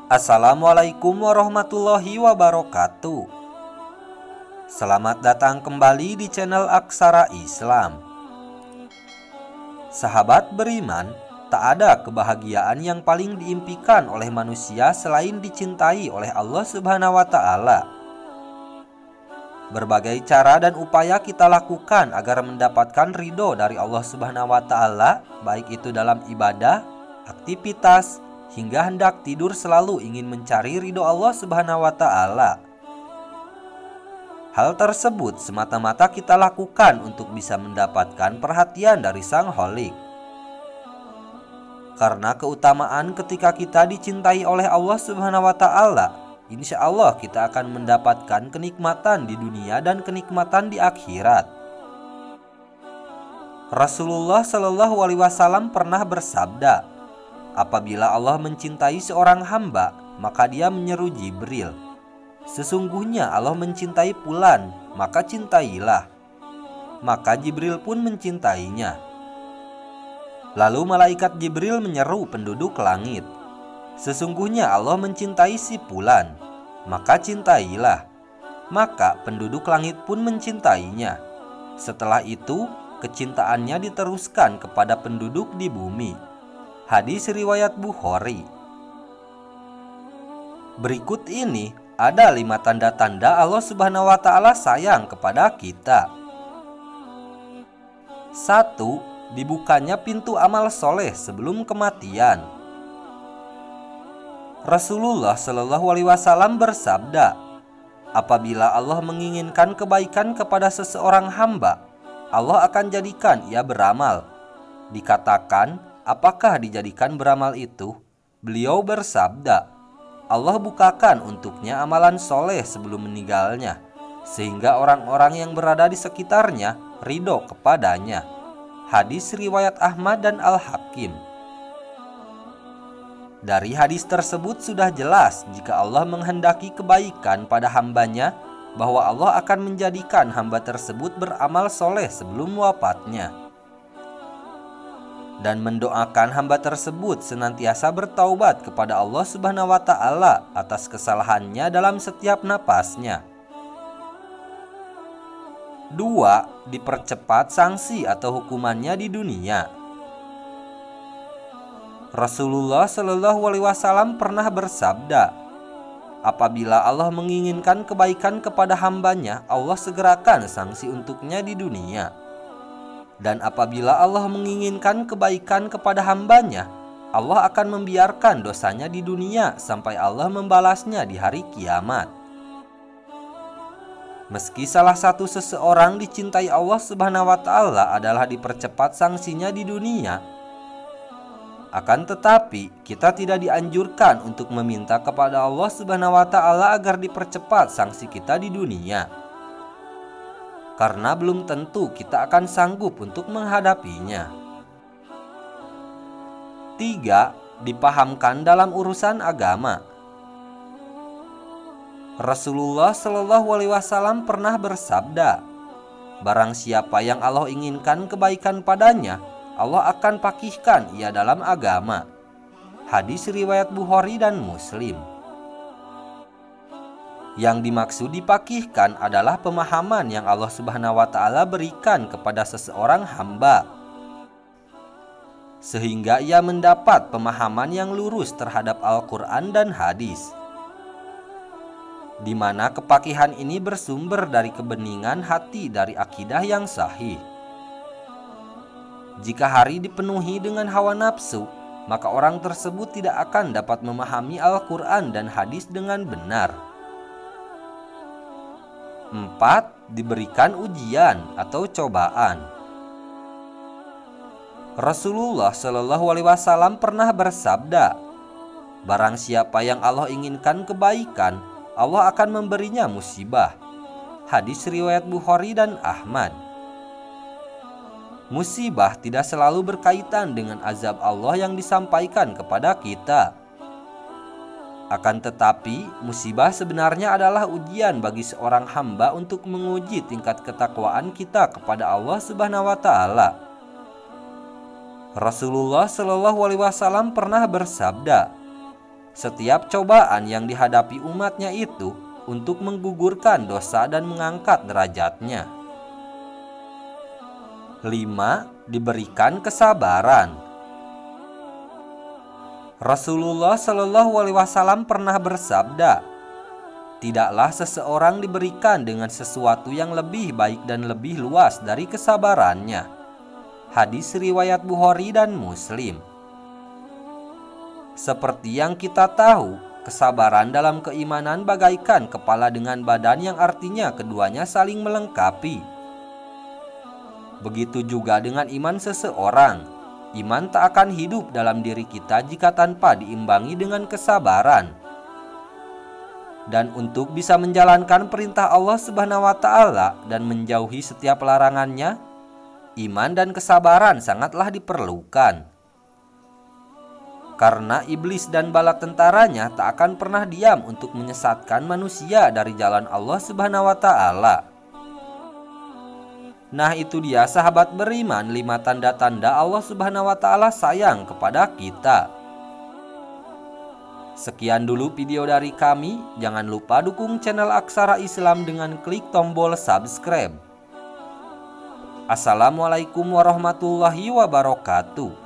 Assalamualaikum warahmatullahi wabarakatuh. Selamat datang kembali di channel Aksara Islam. Sahabat beriman, tak ada kebahagiaan yang paling diimpikan oleh manusia selain dicintai oleh Allah Subhanahu wa Ta'ala. Berbagai cara dan upaya kita lakukan agar mendapatkan ridho dari Allah Subhanahu wa Ta'ala, baik itu dalam ibadah, aktivitas, hingga hendak tidur selalu ingin mencari ridho Allah Subhanahu wa Ta'ala. Hal tersebut semata-mata kita lakukan untuk bisa mendapatkan perhatian dari Sang Kholik. Karena keutamaan ketika kita dicintai oleh Allah Subhanahu wa Ta'ala, insya Allah kita akan mendapatkan kenikmatan di dunia dan kenikmatan di akhirat. Rasulullah Shallallahu Alaihi Wasallam pernah bersabda, apabila Allah mencintai seorang hamba, maka dia menyeru Jibril, sesungguhnya Allah mencintai fulan, maka cintailah. Maka Jibril pun mencintainya. Lalu malaikat Jibril menyeru penduduk langit, sesungguhnya Allah mencintai si fulan, maka cintailah. Maka penduduk langit pun mencintainya. Setelah itu kecintaannya diteruskan kepada penduduk di bumi. Hadis riwayat Bukhari. Berikut ini ada 5 tanda-tanda Allah Subhanahu wa Ta'ala sayang kepada kita. 1. Dibukanya pintu amal soleh sebelum kematian. Rasulullah Shallallahu Alaihi Wasallam bersabda, apabila Allah menginginkan kebaikan kepada seseorang hamba, Allah akan jadikan ia beramal. Dikatakan, apakah dijadikan beramal itu? Beliau bersabda, Allah bukakan untuknya amalan soleh sebelum meninggalnya, sehingga orang-orang yang berada di sekitarnya ridho kepadanya. Hadis riwayat Ahmad dan Al-Hakim. Dari hadis tersebut sudah jelas jika Allah menghendaki kebaikan pada hambanya, bahwa Allah akan menjadikan hamba tersebut beramal soleh sebelum wafatnya, dan mendoakan hamba tersebut senantiasa bertaubat kepada Allah Subhanahu wa Ta'ala atas kesalahannya dalam setiap napasnya. 2. Dipercepat sanksi atau hukumannya di dunia. Rasulullah Shallallahu Alaihi Wasallam pernah bersabda, apabila Allah menginginkan kebaikan kepada hambanya, Allah segerakan sanksi untuknya di dunia. Dan apabila Allah menginginkan kebaikan kepada hambanya, Allah akan membiarkan dosanya di dunia sampai Allah membalasnya di hari kiamat. Meski salah satu seseorang dicintai Allah Subhanahu wa Ta'ala adalah dipercepat sanksinya di dunia, akan tetapi kita tidak dianjurkan untuk meminta kepada Allah Subhanahu wa Ta'ala agar dipercepat sanksi kita di dunia, karena belum tentu kita akan sanggup untuk menghadapinya. 3. Dipahamkan dalam urusan agama. Rasulullah Shallallahu Alaihi Wasallam pernah bersabda, barang siapa yang Allah inginkan kebaikan padanya, Allah akan pakihkan ia dalam agama. Hadis riwayat Bukhari dan Muslim. Yang dimaksud dipakihkan adalah pemahaman yang Allah Subhanahu wa Ta'ala berikan kepada seseorang hamba, sehingga ia mendapat pemahaman yang lurus terhadap Al-Quran dan hadis, di mana kepakihan ini bersumber dari kebeningan hati dari akidah yang sahih. Jika hari dipenuhi dengan hawa nafsu, maka orang tersebut tidak akan dapat memahami Al-Quran dan hadis dengan benar. 4. Diberikan ujian atau cobaan. Rasulullah Shallallahu Alaihi Wasallam pernah bersabda, barang siapa yang Allah inginkan kebaikan, Allah akan memberinya musibah. Hadis riwayat Bukhari dan Ahmad. Musibah tidak selalu berkaitan dengan azab Allah yang disampaikan kepada kita. Akan tetapi, musibah sebenarnya adalah ujian bagi seorang hamba untuk menguji tingkat ketakwaan kita kepada Allah Subhanahu wa Ta'ala. Rasulullah Shallallahu Alaihi Wasallam pernah bersabda, setiap cobaan yang dihadapi umatnya itu untuk menggugurkan dosa dan mengangkat derajatnya. 5. Diberikan kesabaran. Rasulullah Shallallahu Alaihi Wasallam pernah bersabda, "Tidaklah seseorang diberikan dengan sesuatu yang lebih baik dan lebih luas dari kesabarannya." Hadis riwayat Bukhari dan Muslim. Seperti yang kita tahu, kesabaran dalam keimanan bagaikan kepala dengan badan, yang artinya keduanya saling melengkapi. Begitu juga dengan iman seseorang. Iman tak akan hidup dalam diri kita jika tanpa diimbangi dengan kesabaran. Dan untuk bisa menjalankan perintah Allah Subhanahu wa Ta'ala dan menjauhi setiap larangannya, iman dan kesabaran sangatlah diperlukan. Karena iblis dan bala tentaranya tak akan pernah diam untuk menyesatkan manusia dari jalan Allah Subhanahu wa Ta'ala. Nah, itu dia sahabat beriman, 5 tanda-tanda Allah Subhanahu wa Ta'ala sayang kepada kita. Sekian dulu video dari kami. Jangan lupa dukung channel Aksara Islam dengan klik tombol subscribe. Assalamualaikum warahmatullahi wabarakatuh.